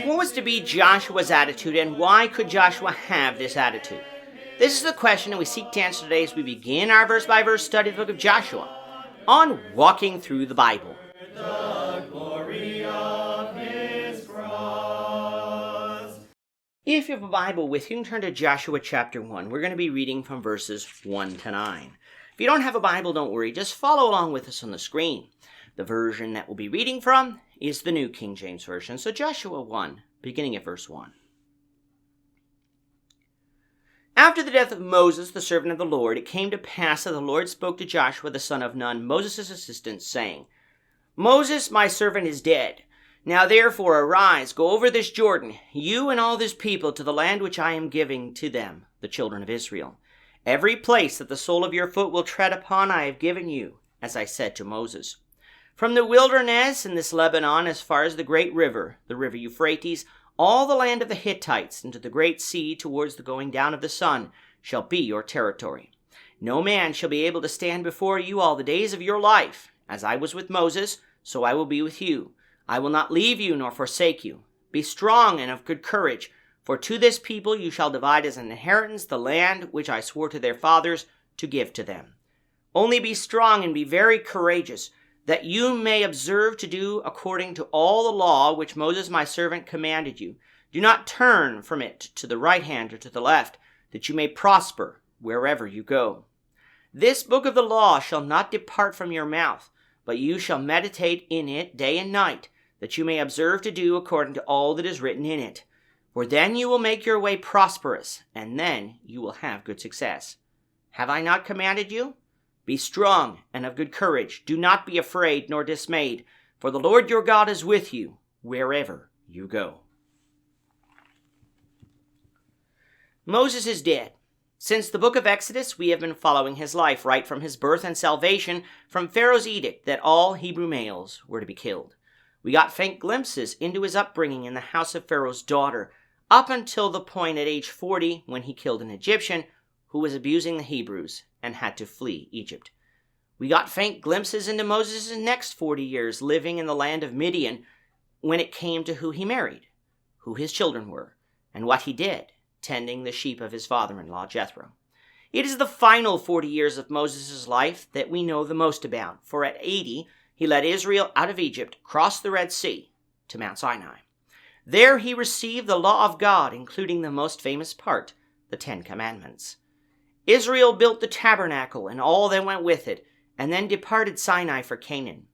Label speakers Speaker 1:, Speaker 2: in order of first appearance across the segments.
Speaker 1: What was to be Joshua's attitude, and why could Joshua have this attitude? This is the question that we seek to answer today as we begin our verse-by-verse study of the book of Joshua on Walking Through the Bible.
Speaker 2: The glory of his cross.
Speaker 1: If you have a Bible with you, turn to Joshua chapter 1. We're going to be reading from verses 1 to 9. If you don't have a Bible, don't worry. Just follow along with us on the screen. The version that we'll be reading from is the New King James Version. So Joshua 1, beginning at verse 1. After the death of Moses, the servant of the Lord, it came to pass that the Lord spoke to Joshua the son of Nun, Moses' assistant, saying, Moses, my servant, is dead. Now therefore arise, go over this Jordan, you and all this people, to the land which I am giving to them, the children of Israel. Every place that the sole of your foot will tread upon I have given you, as I said to Moses. From the wilderness in this Lebanon as far as the great river, the river Euphrates, all the land of the Hittites, into the great sea towards the going down of the sun, shall be your territory. No man shall be able to stand before you all the days of your life. As I was with Moses, so I will be with you. I will not leave you nor forsake you. Be strong and of good courage, for to this people you shall divide as an inheritance the land which I swore to their fathers to give to them. Only be strong and be very courageous, that you may observe to do according to all the law which Moses my servant commanded you. Do not turn from it to the right hand or to the left, that you may prosper wherever you go. This book of the law shall not depart from your mouth, but you shall meditate in it day and night, that you may observe to do according to all that is written in it. For then you will make your way prosperous, and then you will have good success. Have I not commanded you? Be strong and of good courage. Do not be afraid nor dismayed, for the Lord your God is with you wherever you go. Moses is dead. Since the book of Exodus, we have been following his life right from his birth and salvation from Pharaoh's edict that all Hebrew males were to be killed. We got faint glimpses into his upbringing in the house of Pharaoh's daughter, up until the point at age 40 when he killed an Egyptian who was abusing the Hebrews and had to flee Egypt. We got faint glimpses into Moses' next 40 years living in the land of Midian when it came to who he married, who his children were, and what he did, tending the sheep of his father-in-law Jethro. It is the final 40 years of Moses' life that we know the most about, for at 80 he led Israel out of Egypt, crossed the Red Sea to Mount Sinai. There he received the law of God, including the most famous part, the Ten Commandments. Israel built the tabernacle and all that went with it, and then departed Sinai for Canaan.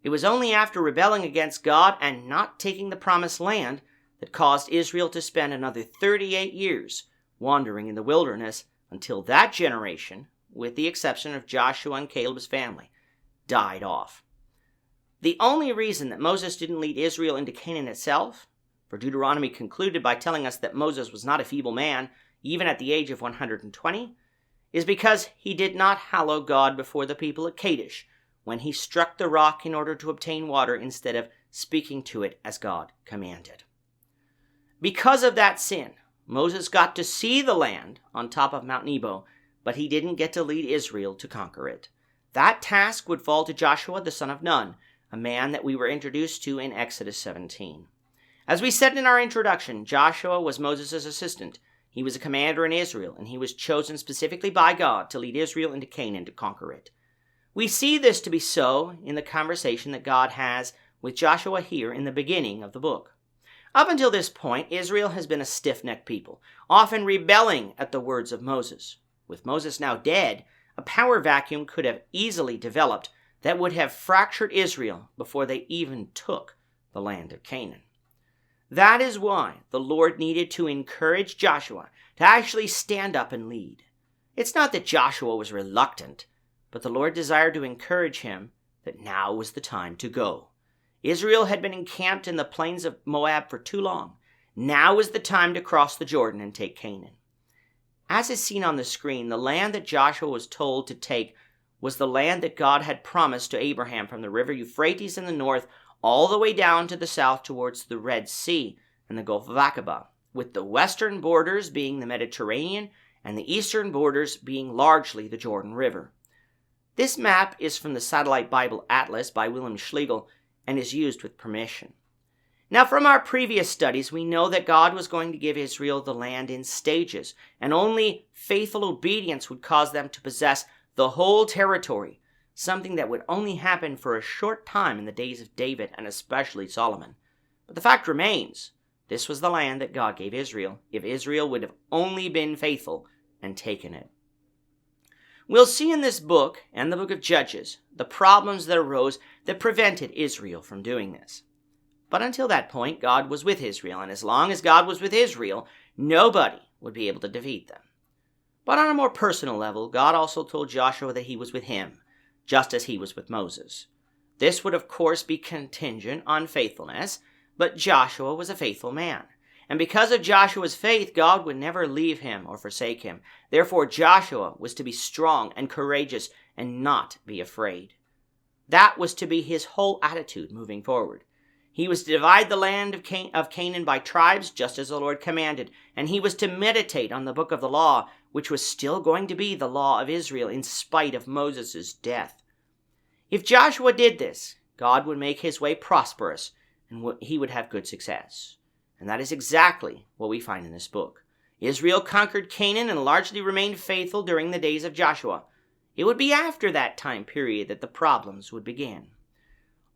Speaker 1: It was only after rebelling against God and not taking the promised land that caused Israel to spend another 38 years wandering in the wilderness until that generation, with the exception of Joshua and Caleb's family, died off. The only reason that Moses didn't lead Israel into Canaan itself, for Deuteronomy concluded by telling us that Moses was not a feeble man, even at the age of 120, is because he did not hallow God before the people at Kadesh when he struck the rock in order to obtain water instead of speaking to it as God commanded. Because of that sin, Moses got to see the land on top of Mount Nebo, but he didn't get to lead Israel to conquer it. That task would fall to Joshua the son of Nun, a man that we were introduced to in Exodus 17. As we said in our introduction, Joshua was Moses' assistant. He was a commander in Israel, and he was chosen specifically by God to lead Israel into Canaan to conquer it. We see this to be so in the conversation that God has with Joshua here in the beginning of the book. Up until this point, Israel has been a stiff-necked people, often rebelling at the words of Moses. With Moses now dead, a power vacuum could have easily developed that would have fractured Israel before they even took the land of Canaan. That is why the Lord needed to encourage Joshua to actually stand up and lead. It's not that Joshua was reluctant, but the Lord desired to encourage him that now was the time to go. Israel had been encamped in the plains of Moab for too long. Now was the time to cross the Jordan and take Canaan. As is seen on the screen, the land that Joshua was told to take was the land that God had promised to Abraham from the river Euphrates in the north all the way down to the south towards the Red Sea and the Gulf of Aqaba, with the western borders being the Mediterranean and the eastern borders being largely the Jordan River. This map is from the Satellite Bible Atlas by William Schlegel and is used with permission. Now, from our previous studies, we know that God was going to give Israel the land in stages, and only faithful obedience would cause them to possess the whole territory, something that would only happen for a short time in the days of David and especially Solomon. But the fact remains, this was the land that God gave Israel, if Israel would have only been faithful and taken it. We'll see in this book and the book of Judges the problems that arose that prevented Israel from doing this. But until that point, God was with Israel, and as long as God was with Israel, nobody would be able to defeat them. But on a more personal level, God also told Joshua that he was with him, just as he was with Moses. This would of course be contingent on faithfulness, but Joshua was a faithful man. And because of Joshua's faith, God would never leave him or forsake him. Therefore, Joshua was to be strong and courageous and not be afraid. That was to be his whole attitude moving forward. He was to divide the land of Canaan by tribes, just as the Lord commanded, and he was to meditate on the book of the law, which was still going to be the law of Israel in spite of Moses' death. If Joshua did this, God would make his way prosperous, and he would have good success. And that is exactly what we find in this book. Israel conquered Canaan and largely remained faithful during the days of Joshua. It would be after that time period that the problems would begin.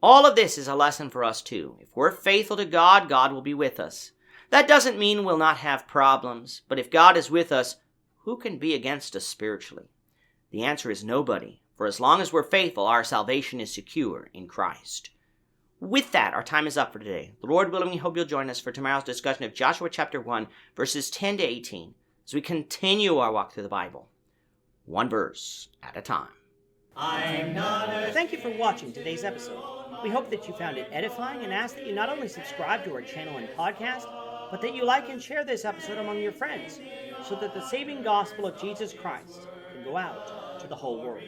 Speaker 1: All of this is a lesson for us too. If we're faithful to God, God will be with us. That doesn't mean we'll not have problems, but if God is with us, who can be against us spiritually? The answer is nobody, for as long as we're faithful, our salvation is secure in Christ. With that, our time is up for today. The Lord willing, we hope you'll join us for tomorrow's discussion of Joshua chapter 1, verses 10 to 18, as we continue our walk through the Bible, one verse at a time.
Speaker 3: Thank you for watching today's episode. We hope that you found it edifying and ask that you not only subscribe to our channel and podcast, but that you like and share this episode among your friends, so that the saving gospel of Jesus Christ can go out to the whole world.